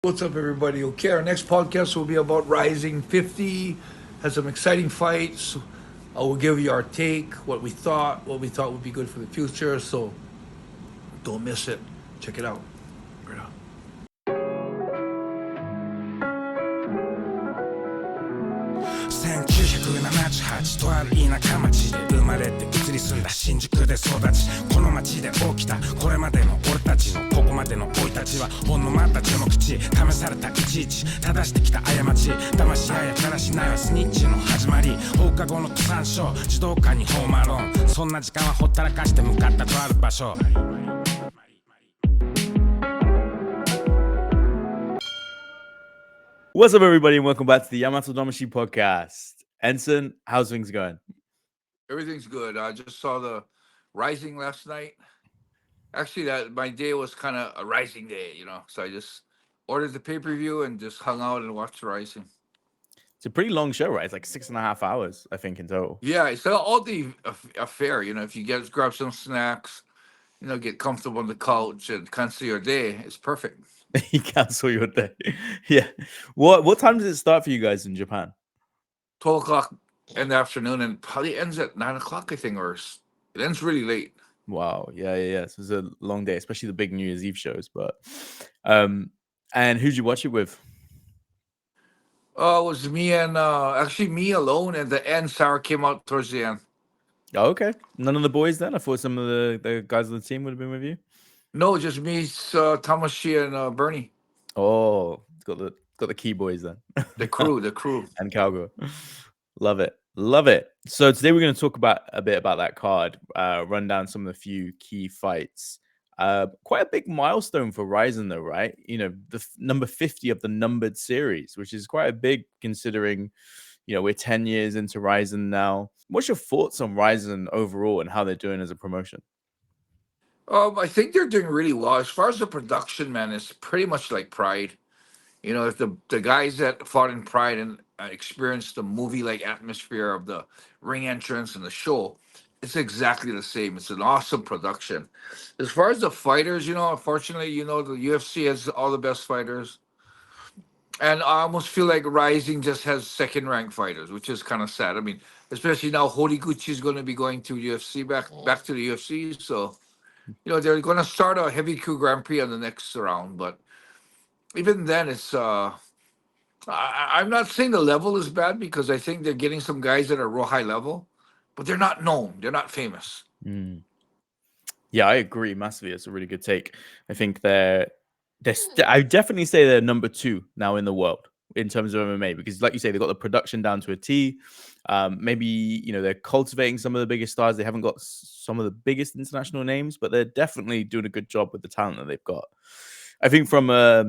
What's up, everybody? Okay, our next podcast will be about Rising 50. Has some exciting fights. We'll give you our take, what we thought would be good for the future. So don't miss it. Check it out. Right on. 1978とある田舎町で生まれて移り住んだ新宿で育ちこの町で起きたこれまでの俺たちのここまでの生い立ちはほんのまた序の口試されたいちいち正してきた過ち騙し合いやからしないはスニッチの始まり放課後の苦惨症児童館にホームアローンそんな時間はほったらかして向かったとある場所What's up, everybody, and welcome back to the Yamatodamashii podcast. Enson, how's things going? Everything's good. I just saw the Rising last night. Actually, that my day was kind of a Rising day, So I just ordered the pay-per-view and just hung out and watched the Rising. It's a pretty long show, right? It's like 6.5 hours, I think, in total. Yeah, it's all the affair. If you grab some snacks, get comfortable on the couch and cancel your day, it's perfect. You cancel your day. Yeah. What time does it start for you guys in Japan? 12 o'clock in the afternoon, and probably ends at 9 o'clock, I think, or it ends really late. Wow. Yeah. So it's a long day, especially the big New Year's Eve shows. But and who'd you watch it with? It was me and actually me alone. At the end, Sarah came out towards the end. Oh, okay. None of the boys then? I thought some of the guys on the team would have been with you. No, just me, Tamashi, and Bernie. Oh, got the key boys then. The crew. And Calgo. Love it. So today we're going to talk about a bit about that card, run down some of the few key fights. Quite a big milestone for RIZIN though, right? The number 50 of the numbered series, which is quite a big considering, we're 10 years into RIZIN now. What's your thoughts on RIZIN overall and how they're doing as a promotion? I think they're doing really well. As far as the production, man, it's pretty much like Pride. If the guys that fought in Pride and experienced the movie-like atmosphere of the ring entrance and the show, it's exactly the same. It's an awesome production. As far as the fighters, unfortunately, the UFC has all the best fighters. And I almost feel like Rising just has second-ranked fighters, which is kind of sad. I mean, especially now Horiguchi is going to be going to UFC back to the UFC, so they're going to start a heavy crew Grand Prix on the next round. But even then, it's I'm not saying the level is bad because I think they're getting some guys that are real high level, but they're not known. They're not famous. Yeah, I agree massively. It's a really good take. I think I definitely say they're number 2 now in the world in terms of MMA because, like you say, they've got the production down to a T. Maybe they're cultivating some of the biggest stars. They haven't got some of the biggest international names, but they're definitely doing a good job with the talent that they've got. I think from a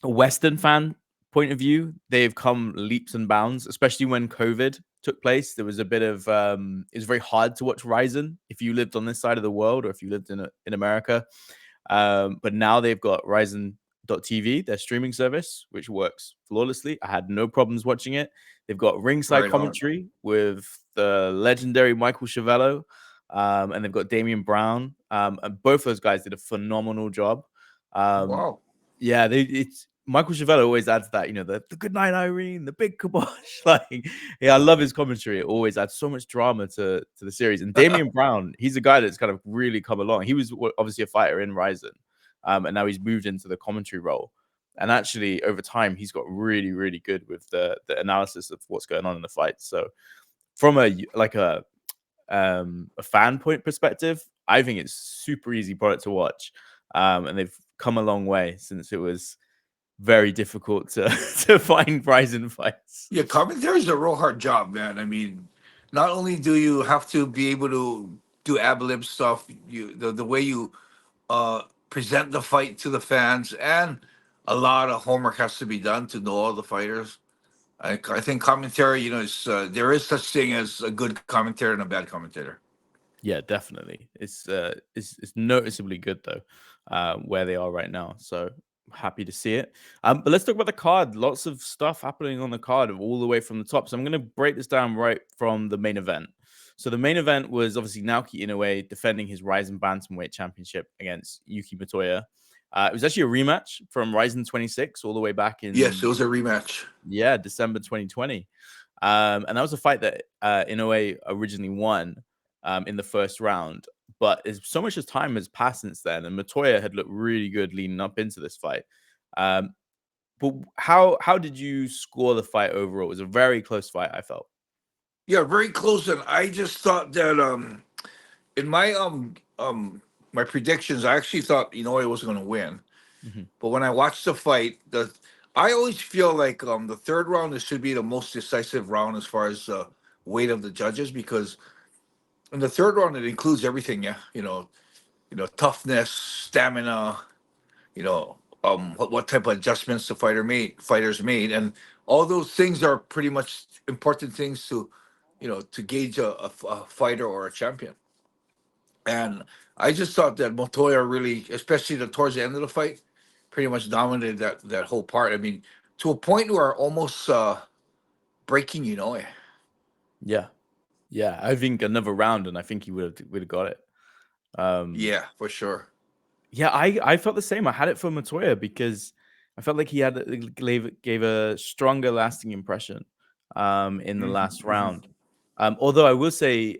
Western fan point of view, they've come leaps and bounds, especially when COVID took place. There was a bit of it was very hard to watch RIZIN if you lived on this side of the world or if you lived in America. But now they've got RIZIN.TV, their streaming service, which works flawlessly. I had no problems watching it. They've got ringside commentary with the legendary Michael Chiavello, and they've got Damian Brown. And both those guys did a phenomenal job. Wow. Yeah, it's Michael Chiavello always adds that, the good night, Irene, the big kibosh. I love his commentary. It always adds so much drama to the series. And Damian Brown, he's a guy that's kind of really come along. He was obviously a fighter in RIZIN, and now he's moved into the commentary role. And actually, over time, he's got really, really good with the analysis of what's going on in the fight. So, from a fan point perspective, I think it's super easy product to watch, and they've come a long way since it was very difficult to find RIZIN fights. Yeah, commentary is a real hard job, man. I mean, not only do you have to be able to do ad lib stuff, the way you present the fight to the fans, and a lot of homework has to be done to know all the fighters. I think commentary, there is such thing as a good commentator and a bad commentator. Yeah, definitely. It's noticeably good though, where they are right now. So happy to see it. But let's talk about the card. Lots of stuff happening on the card all the way from the top. So I'm going to break this down right from the main event. So the main event was obviously Naoki Inoue defending his RIZIN Bantamweight Championship against Yuki Motoya. It was actually a rematch from RIZIN 26 all the way back in Yes, it was a rematch. December 2020. And that was a fight that Inoue originally won in the first round. But so much as time has passed since then, and Motoya had looked really good leading up into this fight. But how did you score the fight overall? It was a very close fight, I felt. Yeah, very close. And I just thought that in my predictions, I actually thought Inoue was going to win. Mhm. But when I watched the fight, I always feel like the third round should be the most decisive round as far as weight of the judges, because in the third round it includes everything. Yeah, toughness, stamina. What type of adjustments the fighters made, and all those things are pretty much important things to gauge a fighter or a champion. And I just thought that Motoya really, especially towards the end of the fight, pretty much dominated that whole part. I mean, to a point where almost breaking Inoue. Yeah. Yeah. I think another round, and I think he would have got it. Yeah, for sure. Yeah, I felt the same. I had it for Motoya because I felt like he gave a stronger lasting impression in the Hmm. last Hmm. round. Although I will say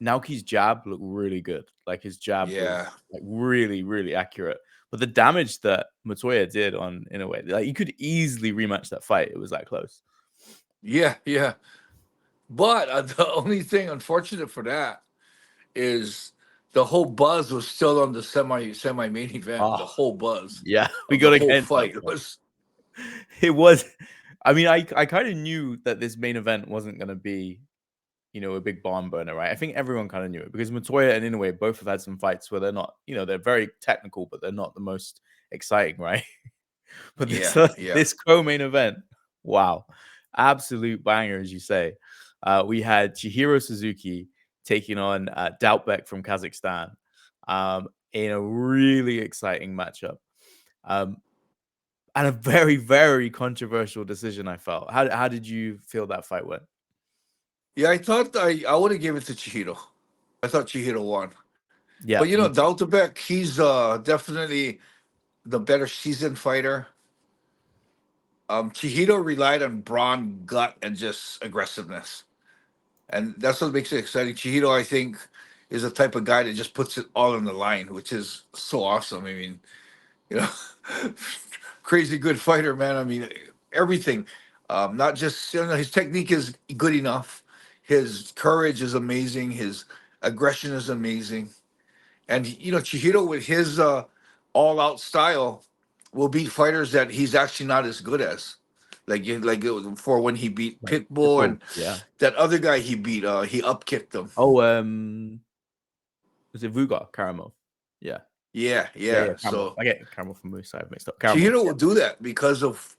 Naoki's jab looked really good. Like his jab Yeah, was like really, really accurate. But the damage that Motoya did in a way, like you could easily rematch that fight. It was that close. yeah, yeah. But the only thing unfortunate for that is the whole buzz was still on the semi main event. The Oh, whole buzz yeah, we of the got to whole get into that fight point. was. It was. I mean, I kind of knew that this main event wasn't going to be, a big barn burner, right? I think everyone kind of knew it because Motoya and Inoue both have had some fights where they're not, they're very technical, but they're not the most exciting, right? But this Yeah, yeah, this co-main event, wow, absolute banger, as you say. We had Chihiro Suzuki taking on Dautbek from Kazakhstan in a really exciting matchup. Um, and a very, very controversial decision, I felt. How did you feel that fight went? yeah. I thought I would have given it to Chihiro. I thought Chihiro won, Yeah, but me too. Dautbek, he's definitely the better seasoned fighter. Chihiro relied on brawn, gut, and just aggressiveness, and that's what makes it exciting. Chihiro, I think, is the type of guy that just puts it all on the line, which is so awesome. I mean, you know, crazy good fighter, man. I mean, everything. Not just his technique is good enough. His courage is amazing. His aggression is amazing, and Chihiro with his all-out style will beat fighters that he's actually not as good as. Like it was for when he beat Like Pitbull Pitbull, and yeah. that other guy he beat. He upkicked him. Oh, was it Vugar Caramel? Yeah, Yeah, yeah, yeah. yeah. Caramel. So I get Caramel from Moose. I've mixed up. Caramel. Chihiro Yeah, will do that because of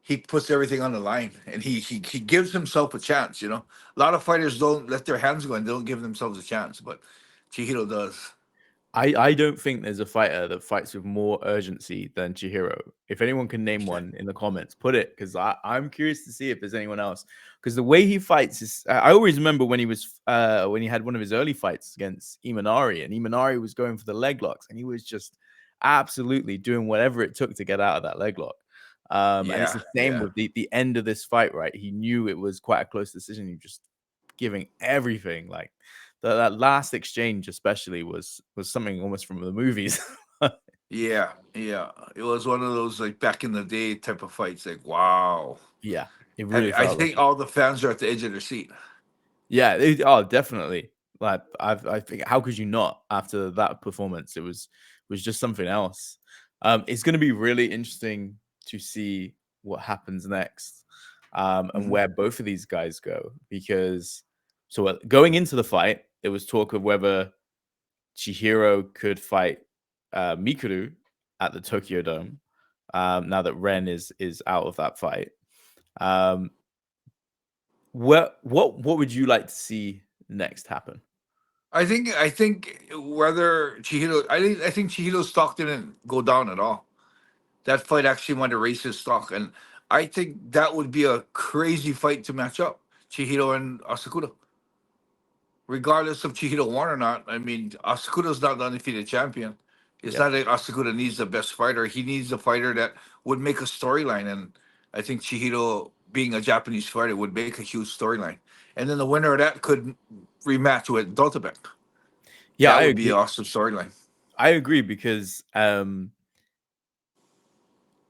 he puts everything on the line, and he gives himself a chance. A lot of fighters don't let their hands go and they don't give themselves a chance, but Chihiro does. I don't think there's a fighter that fights with more urgency than Chihiro. If anyone can name one in the comments, put it because I'm curious to see if there's anyone else. Because the way he fights is, I always remember when he had one of his early fights against Imanari, and Imanari was going for the leg locks, and he was just absolutely doing whatever it took to get out of that leg lock. And it's Yeah, the same yeah, with the end of this fight, right? He knew it was quite a close decision. He just giving everything. Like that last exchange, especially, was something almost from the movies. yeah, yeah. It was one of those like back in the day type of fights. Like, wow. Yeah, it And really I felt like think it. all the fans are at the edge of their seat. Yeah, oh, definitely. Like I think, how could you not after that performance? It was just something else. It's going to be really interesting to see what happens next, and Mhm. where both of these guys go. Because going into the fight, there was talk of whether Chihiro could fight Mikuru at the Tokyo Dome. Now that Ren is out of that fight, um, what would you like to see next happen? I think whether Chihiro, I think Chihiro's stock didn't go down at all. That fight actually went to raise his stock, and I think that would be a crazy fight to match up Chihiro and Asakura. Regardless of Chihiro won or not, I mean Asakura's not the undefeated champion. It's Yeah. not like Asakura needs the best fighter. He needs a fighter that would make a storyline. And I think Chihiro, being a Japanese fighter, would make a huge storyline. And then the winner of that could rematch with Dautbek. Yeah, That I would be an agree. awesome storyline. I agree because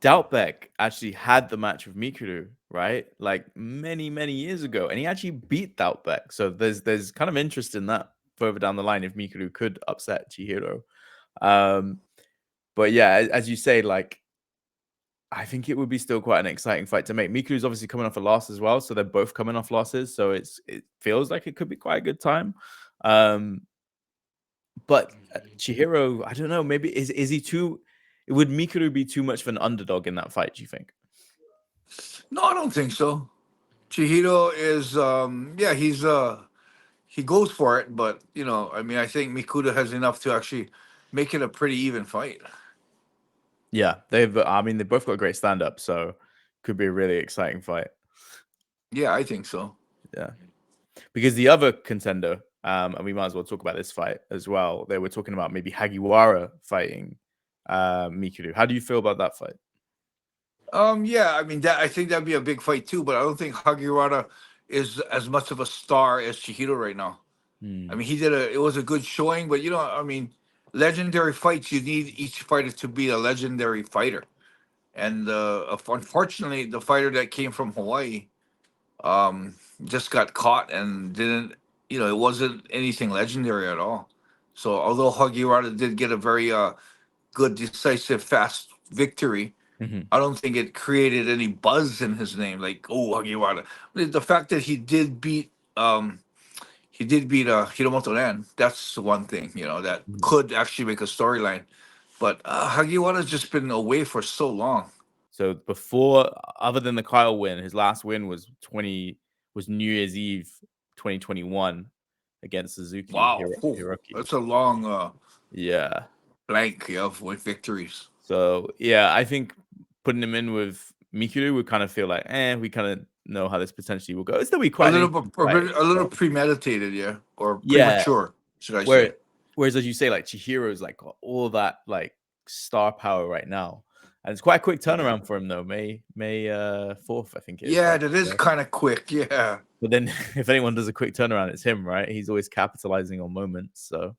Dautbek actually had the match with Mikuru, right? Like many, many years ago, and he actually beat Dautbek. So there's kind of interest in that further down the line if Mikuru could upset Chihiro. Um, but yeah, as you say, like I think it would be still quite an exciting fight to make. Mikuru's obviously coming off a loss as well, so they're both coming off losses. So it feels like it could be quite a good time. Um, but Chihiro, I don't know. Maybe is he too? Would Mikuru be too much of an underdog in that fight? Do you think? No, I don't think so. Chihiro is, yeah, he goes for it, but I mean, I think Mikuda has enough to actually make it a pretty even fight. Yeah, they've. I mean, they both got a great stand up, so could be a really exciting fight. Yeah, I think so. Yeah, because the other contender, and we might as well talk about this fight as well. They were talking about maybe Hageware fighting Mikuru. How do you feel about that fight? Yeah, I mean that I think that'd be a big fight too, but I don't think Hagiwara is as much of a star as Chihiro right now. I Hmm. mean, it was a good showing, but I mean, legendary fights, you need each fighter to be a legendary fighter. And unfortunately, the fighter that came from Hawaii just got caught and didn't, it wasn't anything legendary at all. So although Hagiwara did get a very good, decisive, fast victory, Hmm. I don't think it created any buzz in his name. Like, oh, Hagiwara. The fact that he did beat Hiromoto Ren. That's one thing, that could actually make a storyline. But Hagiwara's just been away for so long. So before, other than the Kyle win, his last win was New Year's Eve 2021 against Suzuki Wow, whew, Hiroki. that's a long Yeah. blank of with victories. So yeah, I think putting him in with Mikuru would kind of feel like, we kind of know how this potentially will go. It's still be A quite an little interesting bit, a, fight. bit, a little So, premeditated, yeah, or yeah. premature, should I say? Where, whereas as you say, like Chihiro's like got all that like star power right now, and it's quite a quick turnaround for him though. May 4th, I think it is. Yeah, Right. that is So, kind of quick. Yeah, but then if anyone does a quick turnaround, it's him, right? He's always capitalizing on moments. So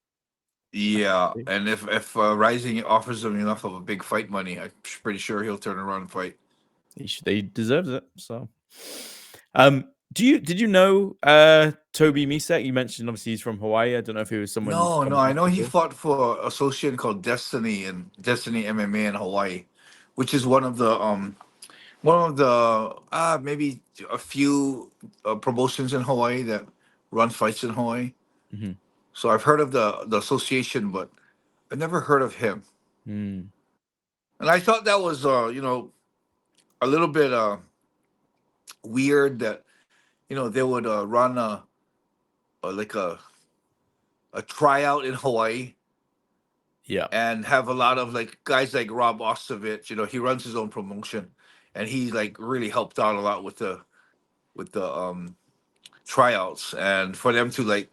yeah. And if Rising offers him enough of a big fight money, I'm pretty sure he'll turn around and fight. he deserves it. So, did you know Toby Misek? You mentioned obviously he's from Hawaii. I don't know if he was someone you've No, come no, I across know he before. fought for an association called Destiny and Destiny MMA in Hawaii, which is one of the maybe a few promotions in Hawaii that run fights in Hawaii. Hmm. So I've heard of the association, but I never heard of him. Mm. And I thought that was a little bit weird that they would run like a tryout in Hawaii Yeah, and have a lot of like guys like Rob Ostovich. He runs his own promotion, and he like really helped out a lot with the tryouts, and for them to like,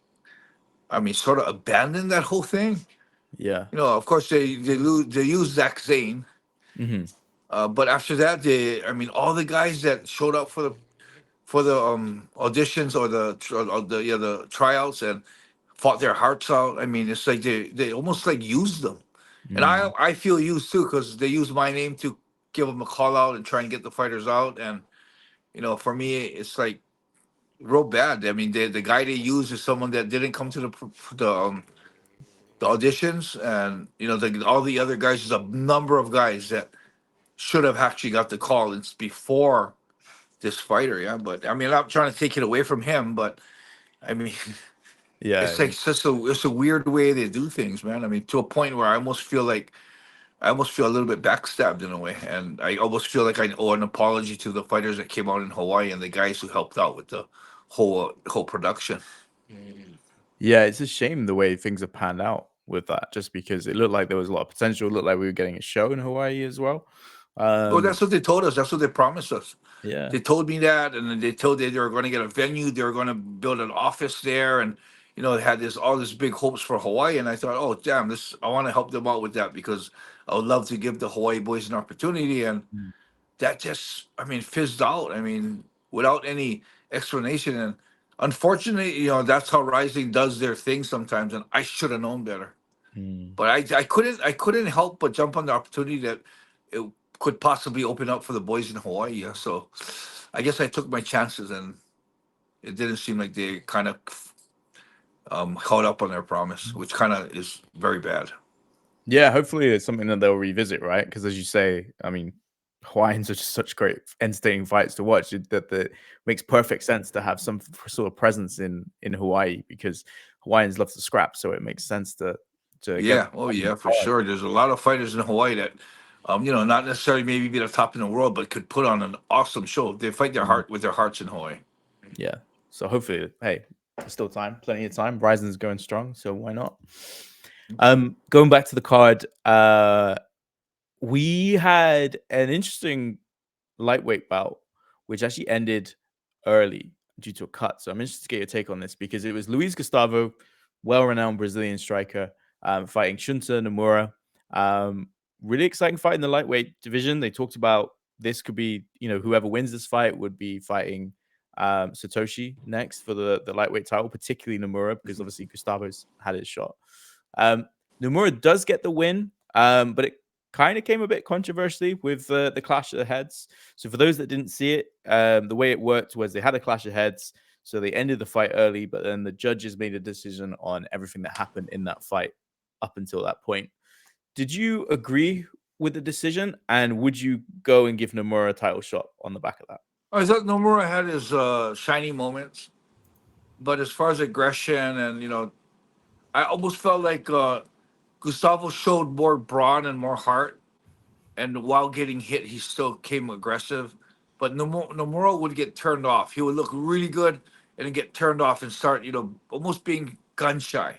I mean, sort of abandon that whole thing. yeah. Of course they use Zach Zane, Hmm. but after that I mean, all the guys that showed up for the auditions or the tryouts and fought their hearts out. I mean, it's like they almost like used them, and I Mm. I feel used too because they use my name to give them a call out and try and get the fighters out. And for me, it's like real bad. I mean, the guy they use is someone that didn't come to the auditions, and all the other guys. There's a number of guys that should have actually got the call. It's before this fighter, yeah. But I mean, I'm not trying to take it away from him, but I mean, Yeah, it's like it's a weird way they do things, man. I mean, to a point where I almost feel a little bit backstabbed in a way, and I almost feel like I owe an apology to the fighters that came out in Hawaii and the guys who helped out with the whole production. yeah. It's a shame the way things have panned out with that, just because it looked like there was a lot of potential. It looked like we were getting a show in Hawaii as well. Well, Um, that's what they told us. That's what they promised us. yeah. They told me that, and then they told they were going to get a venue. They were going to build an office there, and had all this big hopes for Hawaii, and I thought, oh damn, I want to help them out with that because I would love to give the Hawaii boys an opportunity, and Mm. that just, fizzed out. Without any explanation, and unfortunately, that's how Rising does their thing sometimes, and I should have known better. Mm. But I couldn't help but jump on the opportunity that it could possibly open up for the boys in Hawaii. Yeah, so I guess I took my chances, and it didn't seem like they kind of held up on their promise, which kind of is very bad. Yeah, hopefully it's something that they'll revisit, right? Because as you say, I mean, Hawaiians are just such great, entertaining fights to watch. That makes perfect sense to have some sort of presence in Hawaii because Hawaiians love to scrap, so it makes sense to get Yeah, oh yeah, for sure. There's a lot of fighters in Hawaii that, not necessarily maybe be the top in the world, but could put on an awesome show. They fight their Mm. heart with their hearts in Hawaii. Yeah. So hopefully, hey, there's still time, plenty of time. Ryzen's going strong, so why not? Going back to the card, we had an interesting lightweight bout, which actually ended early due to a cut. So I'm interested to get your take on this because it was Luis Gustavo, well-renowned Brazilian striker, fighting Shunta Nomura. Really exciting fight in the lightweight division. They talked about this could be, whoever wins this fight would be fighting Satoshi next for the lightweight title, particularly Nomura, because obviously Gustavo's had his shot. Nomura does get the win, but it kind of came a bit controversially with the clash of the heads. So for those that didn't see it, the way it worked was they had a clash of heads, so they ended the fight early, but then the judges made a decision on everything that happened in that fight up until that point. Did you agree with the decision, and would you go and give Nomura a title shot on the back of that? I thought Nomura had his shiny moments, but as far as aggression and I almost felt like Gustavo showed more brawn and more heart, and while getting hit, he still came aggressive. But Nomura would get turned off. He would look really good and then get turned off and start, almost being gun shy.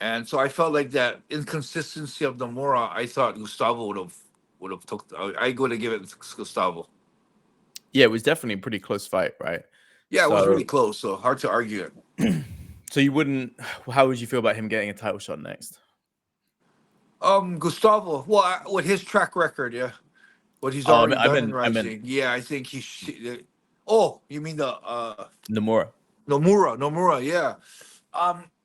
And so I felt like that inconsistency of Nomura. I thought Gustavo would have took. I would have given it to Gustavo. Yeah, it was definitely a pretty close fight, right? Yeah, it was So, really close. So hard to argue it. so you wouldn't. How would you feel about him getting a title shot next? Gustavo. Well, with his track record, yeah, what he's Oh, already I done in meant, I meant Rising. Yeah, I think oh, you mean the Nomura. Nomura? Nomura, yeah.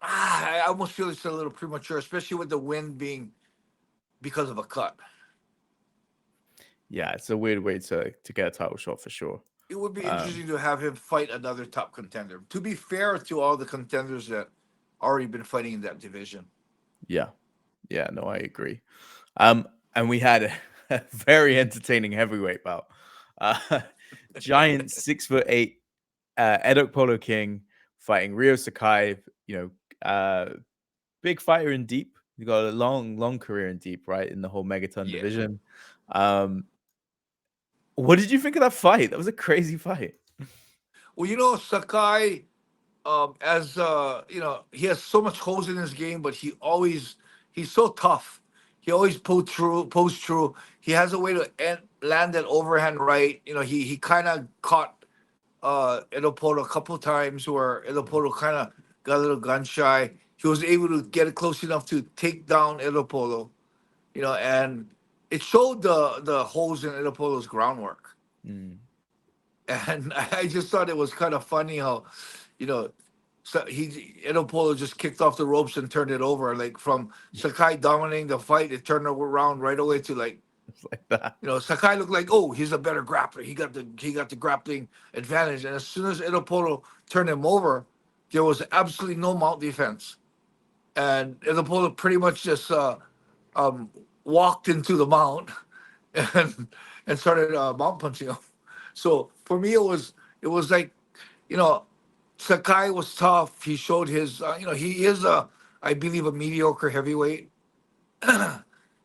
I almost feel it's a little premature, especially with the win being because of a cut. Yeah, it's a weird way to get a title shot for sure. It would be Um, interesting to have him fight another top contender. To be fair to all the contenders that already been fighting in that division. yeah, yeah, no, I agree. And we had a very entertaining heavyweight bout. Uh, giant 6'8" Edopolok King fighting Rio Sakai. Big fighter in deep. He got a long career in deep, right, in the whole Megaton Yeah. division. What did you think of that fight? That was a crazy fight. Well, Sakai, as he has so much holes in his game, but he's so tough. He always pulls through. He has a way to land that overhand right. He kind of caught Edopolok a couple of times where Edopolok kind of got a little gun shy. He was able to get it close enough to take down Edopolok, and it showed the holes in Edopolok's groundwork. Mm. And I just thought it was kind of funny how, you know, so Edopolo just kicked off the ropes and turned it over. Like from Sakai dominating the fight, it turned around right away to like, It's like that. Sakai looked like, oh, he's a better grappler. He got the grappling advantage. And as soon as Edopolo turned him over, there was absolutely no mount defense. And Edopolo pretty much just walked into the mount and started mount punching him. So for me, it was like, you know, Sakai was tough. He showed his, he is I believe, a mediocre heavyweight.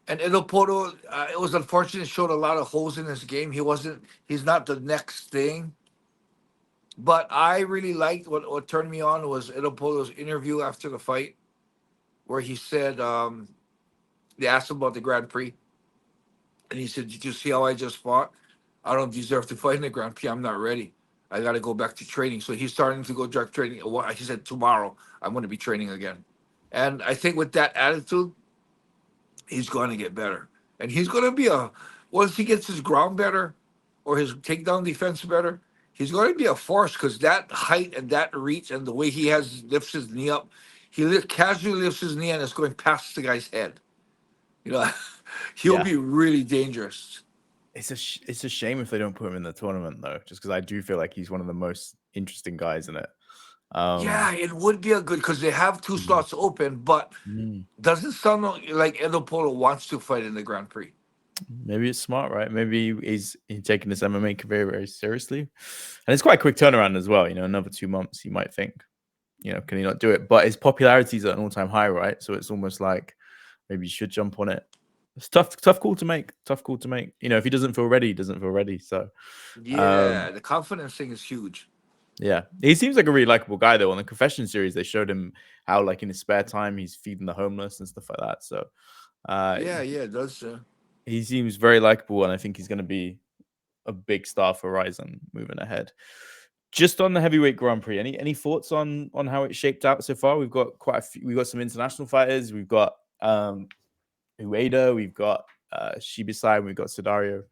And Edoporo, it was unfortunate. Showed a lot of holes in his game. He's not the next thing. But I really liked what turned me on was Edopolo's interview after the fight, where he said, they asked him about the Grand Prix, and he said, "Did you see how I just fought? I don't deserve to fight in the Grand Prix. I'm not ready." I got to go back to training. So he's starting to go direct training. Well, he said tomorrow I'm going to be training again. And I think with that attitude, he's going to get better. And he's going to be once he gets his ground better or his takedown defense better, he's going to be a force because that height and that reach and the way he lifts his knee up, casually lifts his knee and it's going past the guy's head. He'll Yeah. be really dangerous. It's a shame if they don't put him in the tournament though, just because I do feel like he's one of the most interesting guys in it. Yeah, it would be a good because they have two slots open, but doesn't sound like Edopolok wants to fight in the Grand Prix. Maybe it's smart, right? Maybe he's taking this MMA career very seriously, and it's quite a quick turnaround as well. Another 2 months, you might think, can he not do it? But his popularity is at an all-time high, right? So it's almost like maybe you should jump on it. It's tough call to make. Tough call to make. If he doesn't feel ready, he doesn't feel ready. So yeah, the confidence thing is huge. Yeah, he seems like a really likable guy though. On the Confession series, they showed him how, like, in his spare time, he's feeding the homeless and stuff like that. So yeah, it does. He seems very likable, and I think he's going to be a big star for RIZIN moving ahead. Just on the heavyweight Grand Prix, any thoughts on how it shaped out so far? We've got quite a few. We've got some international fighters. We've got Ueda. We've got Shibisai. We've got Sudario.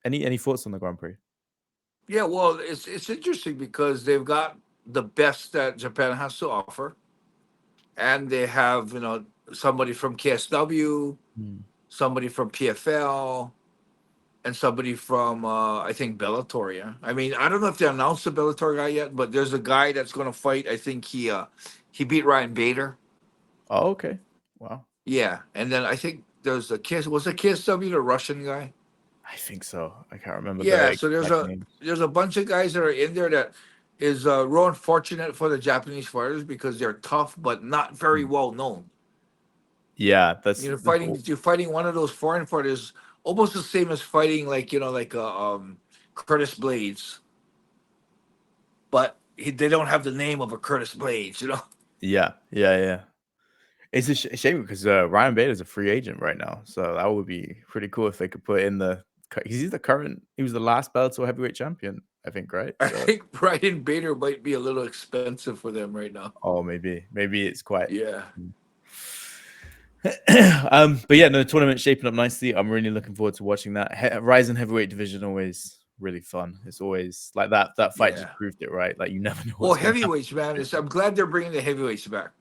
Any thoughts on the Grand Prix? Yeah, well, it's interesting because they've got the best that Japan has to offer, and they have somebody from KSW, somebody from PFL, and somebody from I think Bellator. Yeah, I mean I don't know if they announced the Bellator guy yet, but there's a guy that's going to fight. I think he beat Ryan Bader. Oh, okay, wow. Yeah, and then I think there's KSW the Russian guy. I think so. I can't remember. Yeah, so there's a bunch of guys that are in there that is real unfortunate for the Japanese fighters because they're tough but not very well known. Yeah, that's you're fighting one of those foreign fighters, almost the same as fighting like Curtis Blades, but they don't have the name of a Curtis Blades, Yeah. It's a shame because Ryan Bader is a free agent right now, so that would be pretty cool if they could put in he was the last Bellator heavyweight champion, I think, right? I think Ryan Bader might be a little expensive for them right now. Oh, maybe it's quite. Yeah. But yeah, no, the tournament's shaping up nicely. I'm really looking forward to watching that. RIZIN heavyweight division always really fun. It's always like that fight just proved it, right? Like you never know. Well, heavyweights, man. I'm glad they're bringing the heavyweights back.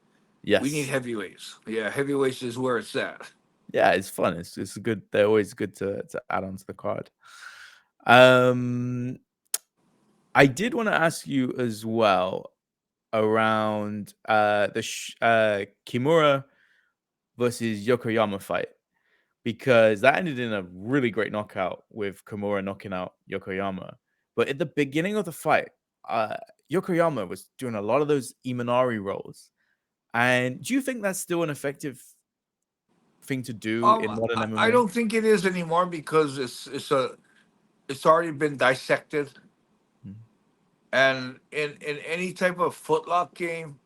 Yes, we need heavyweights. Yeah, heavyweights is where it's at. Yeah, it's fun. It's good. They're always good to add on to the card. I did want to ask you as well around the Kimura versus Yokoyama fight, because that ended in a really great knockout with Kimura knocking out Yokoyama. But at the beginning of the fight, Yokoyama was doing a lot of those Imanari rolls. And do you think that's still an effective thing to do in modern MMA? I don't think it is anymore because it's already been dissected. And in any type of footlock game,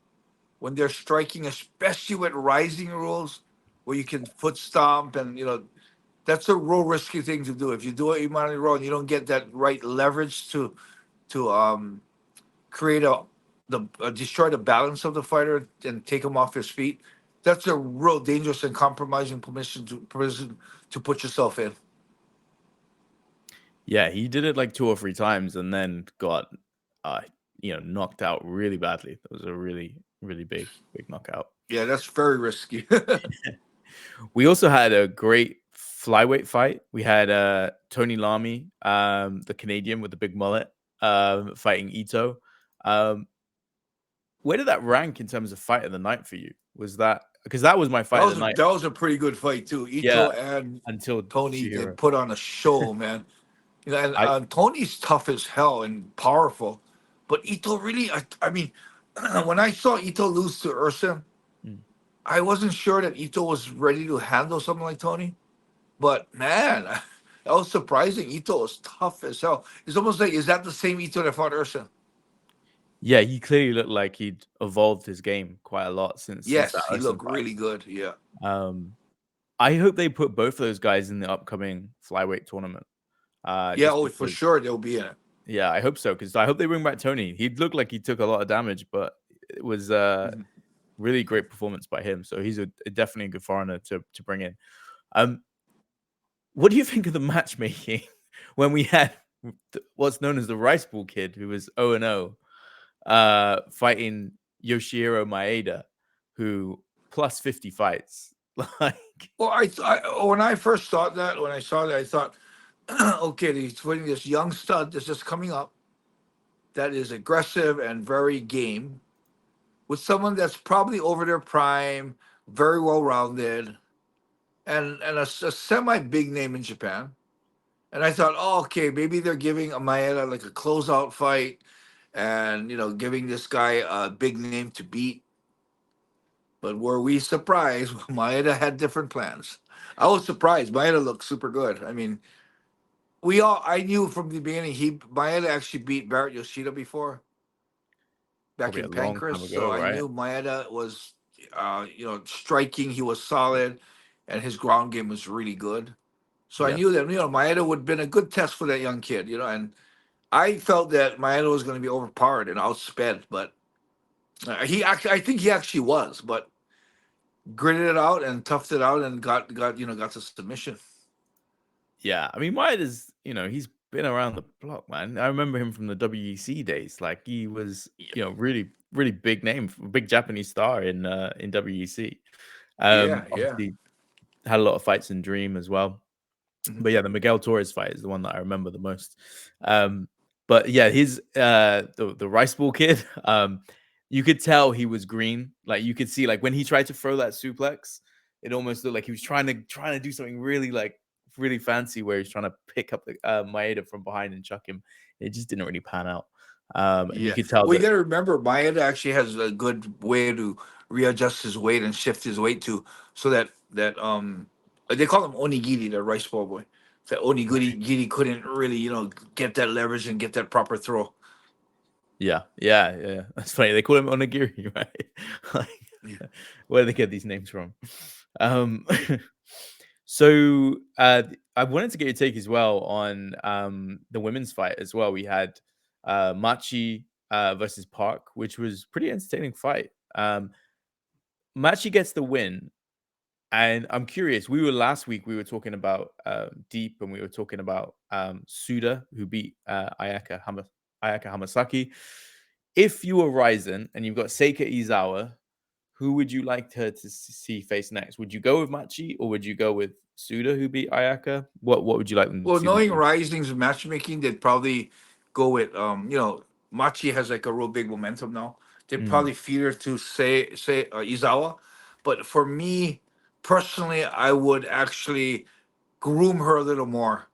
when they're striking, especially with rising rules, where you can foot stomp and that's a real risky thing to do. If you do an Imanari roll and you don't get that right leverage to create destroy the balance of the fighter and take him off his feet, that's a real dangerous and compromising position to put yourself in. Yeah, he did it like 2 or 3 times and then got knocked out really badly. That was a really, really big knockout. Yeah, that's very risky. We also had a great flyweight fight. We had Tony Larmie, the Canadian with the big mullet, fighting Ito. Where did that rank in terms of fight of the night for you? Was that because that was my fight of the night? That was a pretty good fight too. Ito and until Tony they put on a show, man. And Tony's tough as hell and powerful, but Ito really. I mean, when I saw Ito lose to Ursa, I wasn't sure that Ito was ready to handle something like Tony. But man, that was surprising. Ito was tough as hell. It's almost like, is that the same Ito that fought Ursa? Yeah, he clearly looked like he'd evolved his game quite a lot since. Yes, he looked really good. Yeah. I hope they put both of those guys in the upcoming flyweight tournament. For sure they'll be in it. Yeah, I hope so, because I hope they bring back Tony. He looked like he took a lot of damage, but it was Mhm. really great performance by him. So he's definitely a good foreigner to bring in. Um, what do you think of the matchmaking when we had what's known as the Riceball Kid, who was 0-0, fighting Yoshihiro Maeda, who plus 50 fights? Like, Well, when I first thought that, when I saw that, I thought, okay, he's putting this young stud that's just coming up, that is aggressive and very game, with someone that's probably over their prime, very well rounded, and a semi big name in Japan. And I thought, oh, okay, maybe they're giving a Maeda like a closeout fight, and giving this guy a big name to beat. But were we surprised? Maeda had different plans. I was surprised. Maeda looked super good. I mean, I knew from the beginning Maeda actually beat Barrett Yoshida before back probably a in long Pancras, time so ago, I right? knew Maeda was, striking. He was solid, and his ground game was really good. So I Yeah. knew that Maeda would have been a good test for that young kid. And I felt that Maeda was going to be overpowered and outsped, but I think he actually was, but gritted it out and toughed it out and got the submission. Yeah, I mean, Maeda's, he's been around the block, man. I remember him from the WEC days. Like he was, really, really big name, big Japanese star in WEC. Yeah, yeah. Obviously had a lot of fights in Dream as well. Mhm. But yeah, the Miguel Torres fight is the one that I remember the most. Um, but yeah, his the rice ball kid, you could tell he was green. Like you could see, like when he tried to throw that suplex, it almost looked like he was trying to do something really really fancy, where he's trying to pick up the Maeda from behind and chuck him. It just didn't really pan out. And you Yeah. could tell Well, you that, got to remember, Maeda actually has a good way to readjust his weight and shift his weight to, so that they call him onigiri, the rice ball boy. That onigiri couldn't really get that leverage and get that proper throw. yeah. That's funny. They call him Onigiri, right? Yeah. Like, where do they get these names from? Um, so I wanted to get your take as well on the women's fight as well. We had Machi versus Park, which was pretty entertaining fight. Machi gets the win, and I'm curious. Last week we were talking about Deep, and we were talking about Suda, who beat Ayaka Hamasaki. If you were Ryzen and you've got Seika Izawa, who would you like to see face next? Would you go with Machi, or would you go with Suda, who beat Ayaka? What would you like them to Well, see them knowing do? Rising's matchmaking, they'd probably go with Machi has like a real big momentum now. They'd Mm, probably feed her to say Izawa, but for me personally, I would actually groom her a little more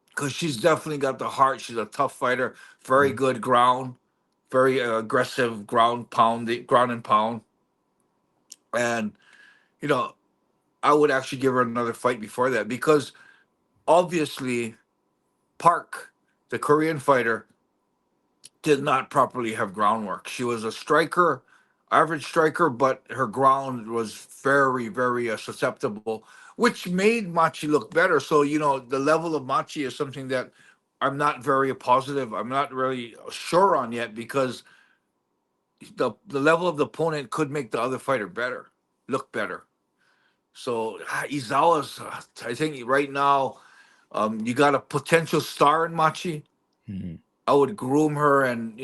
because she's definitely got the heart. She's a tough fighter, very mm. good ground, very aggressive ground and pound, and you know I would actually give her another fight before that because obviously Park, the Korean fighter, did not properly have groundwork. She was a striker, average striker, but her ground was very, very susceptible, which made Machi look better. So, the level of Machi is something that I'm not very positive. I'm not really sure on yet because the level of the opponent could make the other fighter better, look better. So Izawa's, I think right now, you got a potential star in Machi. Mhm. I would groom her and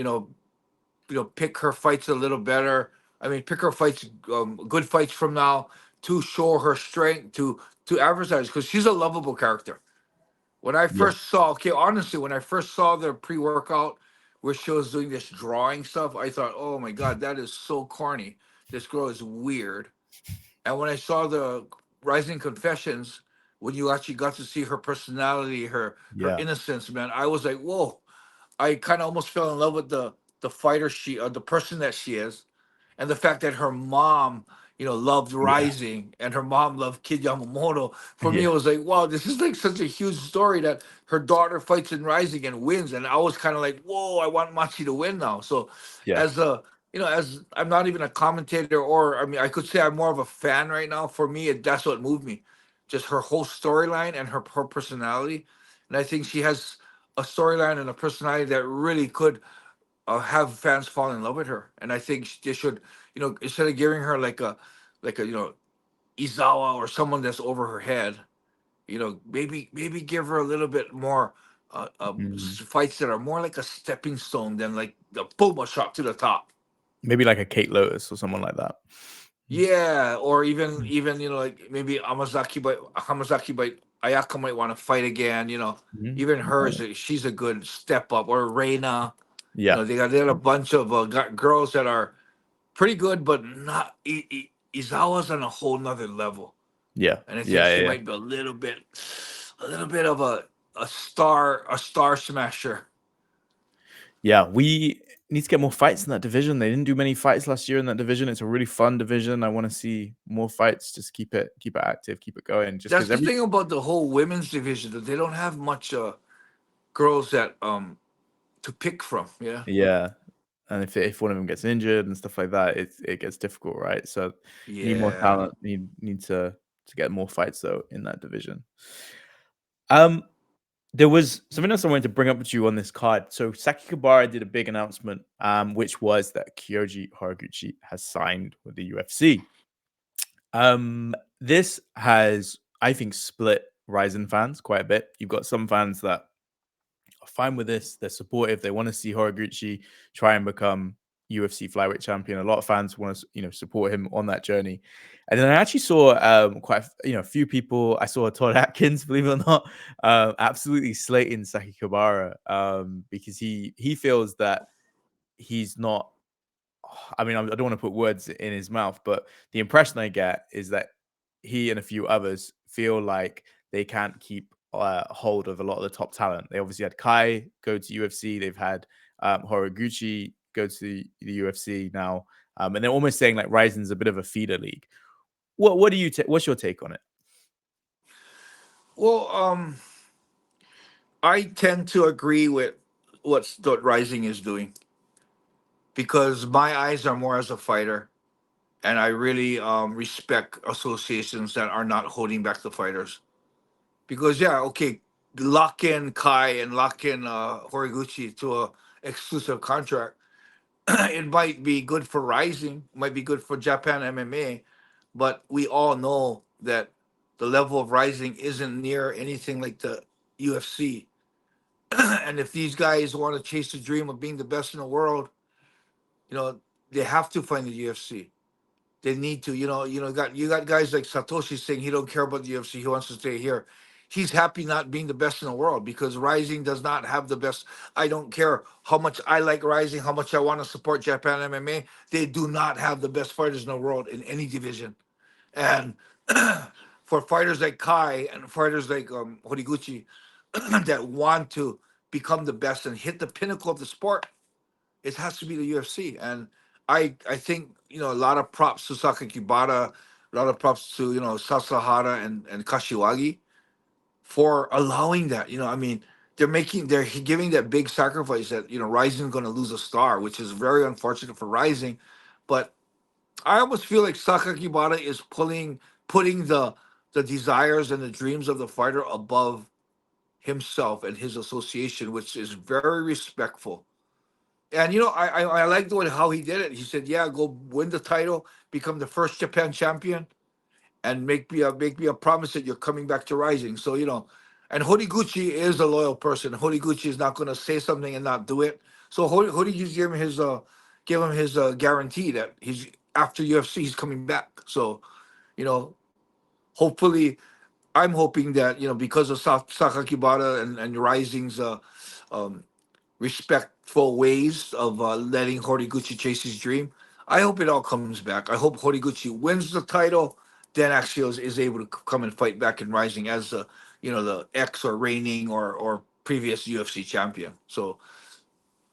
pick her fights a little better. I mean, pick her fights, good fights from now to show her strength to advertise because she's a lovable character. When I Yeah. first saw, okay, honestly, when I first saw the pre-workout where she was doing this drawing stuff, I thought, oh my god, that is so corny. This girl is weird. And when I saw the Rising Confessions, when you actually got to see her personality, her Yeah. innocence, man, I was like, whoa. I kind of almost fell in love with the fighter the person that she is, and the fact that her mom, loved Yeah. Rising, and her mom loved Kid Yamamoto. For me, it Yeah. was like, wow, this is like such a huge story that her daughter fights in Rising and wins, and I was kind of like, whoa, I want Machi to win now. So, Yeah. as a as I'm not even a commentator, or I mean, I could say I'm more of a fan right now. For me, that's what moved me, just her whole storyline and her personality, and I think she has a storyline and a personality that really could have fans fall in love with her. And I think they should, instead of giving her like a Izawa or someone that's over her head, maybe give her a little bit more Mhm. fights that are more like a stepping stone than like the boom a shot to the top. Maybe like a Kate Lotus or someone like that. Yeah, or even like maybe Hamazaki, but Ayaka might want to fight again. Mhm. Even hers, she's a good step up. Or Reina, Yeah, they got a bunch of girls that are pretty good, but not Izawa's on a whole nother level, yeah, and I think yeah, she yeah, yeah. might be a little bit of a star smasher. Yeah, we need to get more fights in that division. They didn't do many fights last year in that division. It's a really fun division. I want to see more fights. Just keep it active, keep it going. Just That's because the every thing about the whole women's division, that they don't have much girls that to pick from. Yeah, yeah, and if one of them gets injured and stuff like that, it gets difficult, right? So need more yeah. talent. Need to get more fights though in that division. Um, There was something else I wanted to bring up with you on this card. So Saki Kabara did a big announcement, which was that Kyoji Horiguchi has signed with the UFC. This has, I think, split RIZIN fans quite a bit. You've got some fans that are fine with this; they're supportive. They want to see Horiguchi try and become UFC flyweight champion. A lot of fans want to, support him on that journey. And then I actually saw quite, a few people. I saw Todd Atkins, believe it or not, absolutely slating Saki Kabara because he feels that he's not. I mean, I don't want to put words in his mouth, but the impression I get is that he and a few others feel like they can't keep hold of a lot of the top talent. They obviously had Kai go to UFC. They've had Horiguchi go to the UFC now, and they're almost saying like Ryzen's a bit of a feeder league. What do you what's your take on it? Well, I tend to agree with what Rising is doing, because my eyes are more as a fighter, and I really respect associations that are not holding back the fighters. Because yeah, okay, lock in Kai and lock in Horiguchi to a exclusive contract. It might be good for Rising, might be good for Japan MMA, but we all know that the level of Rising isn't near anything like the UFC. And if these guys want to chase the dream of being the best in the world, you know, they have to find the UFC. They need to, you got guys like Satoshi saying he don't care about the UFC. He wants to stay here. He's happy not being the best in the world because Rising does not have the best. I don't care how much I like Rising, how much I want to support Japan MMA. They do not have the best fighters in the world in any division. And for fighters like Kai and fighters like Horiguchi that want to become the best and hit the pinnacle of the sport, it has to be the UFC. And I think a lot of props to Saka Kibata, a lot of props to Sasahara and Kashiwagi for allowing that. I mean, they're giving that big sacrifice that Rising's going to lose a star, which is very unfortunate for Rising. But I almost feel like Saka Kibata is putting the desires and the dreams of the fighter above himself and his association, which is very respectful. And I like the way how he did it. He said, "Yeah, go win the title, become the first Japan champion, and make me a promise that you're coming back to Rising." So and Horiguchi is a loyal person. Horiguchi is not going to say something and not do it. So Horiguchi gave him his guarantee that he's after UFC he's coming back. So you know, hopefully, I'm hoping that because of Sakakibara and Rising's um, respectful ways of letting Horiguchi chase his dream. I hope it all comes back. I hope Horiguchi wins the title, then actually is able to come and fight back in Rising as the ex or reigning or previous UFC champion. So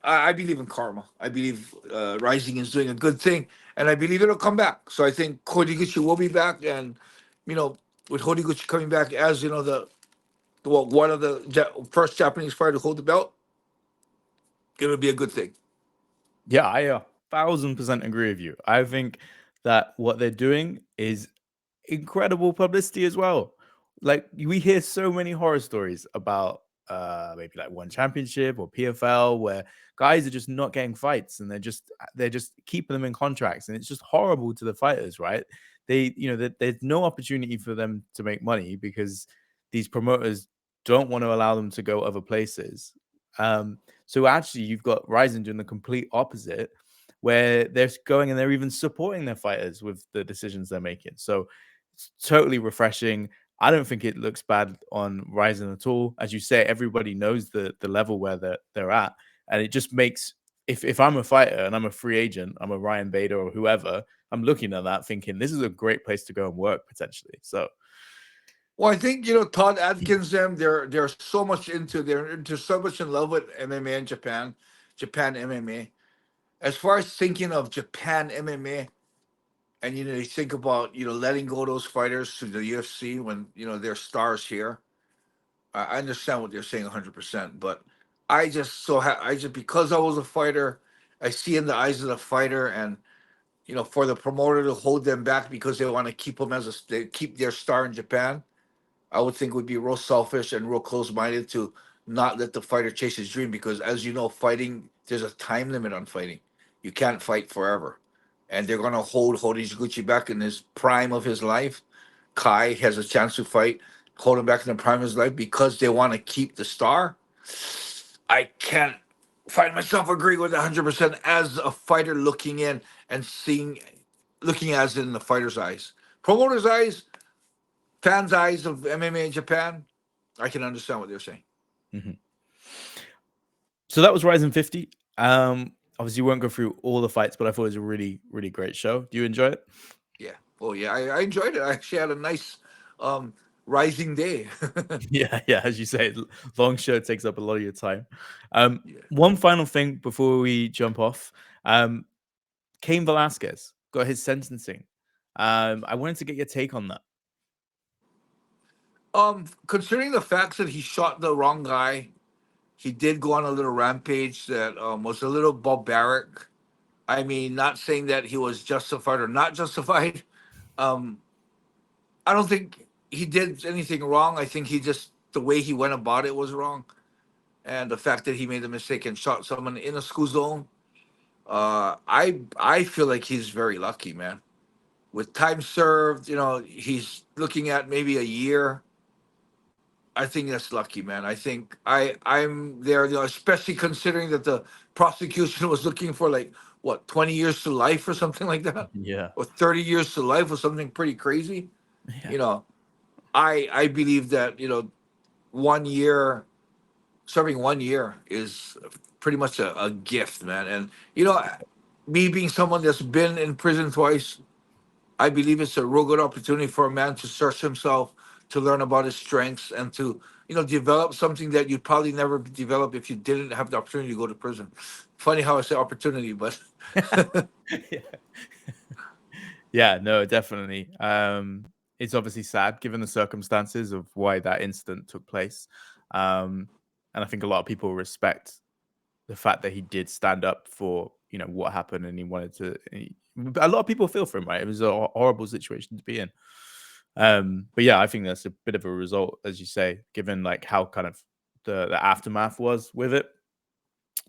I believe in karma. I believe Rising is doing a good thing, and I believe it'll come back. So I think Horiguchi will be back, and you know, with Horiguchi coming back as one of the first Japanese fighter to hold the belt, it'll be a good thing. Yeah, I 1,000% agree with you. I think that what they're doing is incredible publicity as well. Like we hear so many horror stories about maybe like one championship or PFL, where guys are just not getting fights and they're just keeping them in contracts, and it's just horrible to the fighters, right? There's no opportunity for them to make money because these promoters don't want to allow them to go other places. So actually, you've got RIZIN doing the complete opposite, where they're going and they're even supporting their fighters with the decisions they're making. So it's totally refreshing. I don't think it looks bad on RIZIN at all. As you say, everybody knows the level where they're at, and it just makes if I'm a fighter and I'm a free agent, I'm a Ryan Bader or whoever, I'm looking at that thinking this is a great place to go and work potentially. So Well, I think Todd Atkins, they're so much they're into so much in love with MMA in Japan, Japan MMA. As far as thinking of Japan MMA, and you think about letting go those fighters to the UFC when they're stars here. I understand what you're saying 100%, but I just because I was a fighter, I see in the eyes of the fighter, and for the promoter to hold them back because they want to keep them they keep their star in Japan. I would think would be real selfish and real close-minded to not let the fighter chase his dream, because as you know, fighting, there's a time limit on fighting. You can't fight forever. And they're gonna hold Horiguchi back in his prime of his life. Kai has a chance to fight, hold him back in the prime of his life because they want to keep the star. I can't find myself agreeing with 100% as a fighter looking in and looking as in the fighter's eyes. Promoter's eyes, fans' eyes of MMA in Japan, I can understand what they're saying. mhm. So that was RIZIN 50. Obviously, we won't go through all the fights, but I thought it was a really, really great show. Do you enjoy it? Yeah. Oh, yeah. I enjoyed it. I actually had a nice rising day. Yeah, yeah. As you say, long show takes up a lot of your time. Yeah. One final thing before we jump off. Cain Velasquez got his sentencing. I wanted to get your take on that. Considering the facts that he shot the wrong guy, he did go on a little rampage that was a little barbaric. I mean, not saying that he was justified or not justified. Um, I don't think he did anything wrong. I think the way he went about it was wrong. And the fact that he made a mistake and shot someone in a school zone, I feel like he's very lucky, man. With time served, he's looking at maybe a year. I think that's lucky, man. I think I'm there, especially considering that the prosecution was looking for like what 20 years to life or something like that, Yeah, or 30 years to life or something pretty crazy. yeah, You know, I believe that 1 year, serving 1 year is pretty much a gift, man. And me being someone that's been in prison twice, I believe it's a real good opportunity for a man to search himself, to learn about his strengths, and to develop something that you'd probably never develop if you didn't have the opportunity to go to prison. Funny how I say opportunity, but yeah. Yeah, no, definitely. It's obviously sad given the circumstances of why that incident took place. And I think a lot of people respect the fact that he did stand up for what happened, and he wanted to. A lot of people feel for him, right? It was a horrible situation to be in. But yeah, I think that's a bit of a result, as you say, given like how kind of the aftermath was with it.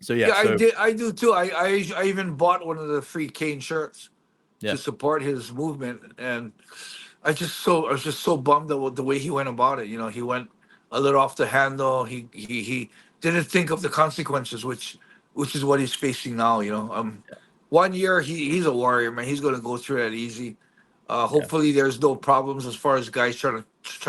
So yeah, yeah, so I do too. I even bought one of the free Kane shirts to yeah, support his movement, and I was just so bummed at the way he went about it. He went a little off the handle. He didn't think of the consequences, which is what he's facing now. 1 year, he's a warrior, man. He's gonna go through that easy. yeah, Hopefully, there's no problems as far as guys trying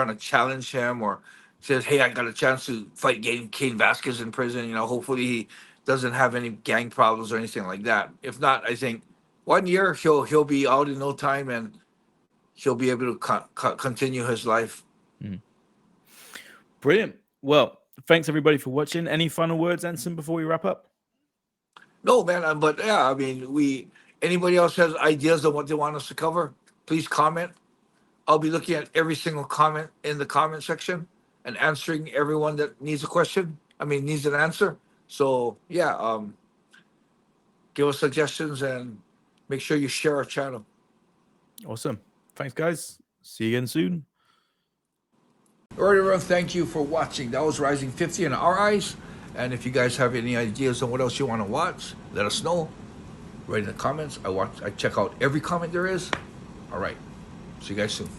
to challenge him or says, "Hey, I got a chance to fight Cain Vasquez in prison." Hopefully he doesn't have any gang problems or anything like that. If not, I think 1 year he'll be out in no time, and he'll be able to continue his life. mhm. Brilliant. Well, thanks everybody for watching. Any final words, Enson, before we wrap up? No, man, but yeah, I mean, anybody else has ideas on what they want us to cover, please comment. I'll be looking at every single comment in the comment section and answering everyone that needs a question. I mean, needs an answer. So yeah, give us suggestions and make sure you share our channel. Awesome. Thanks, guys. See you again soon. All right, everyone, thank you for watching. That was Rising 50 in our eyes. And if you guys have any ideas on what else you want to watch, let us know. Write in the comments. I check out every comment there is. All right. See you guys soon.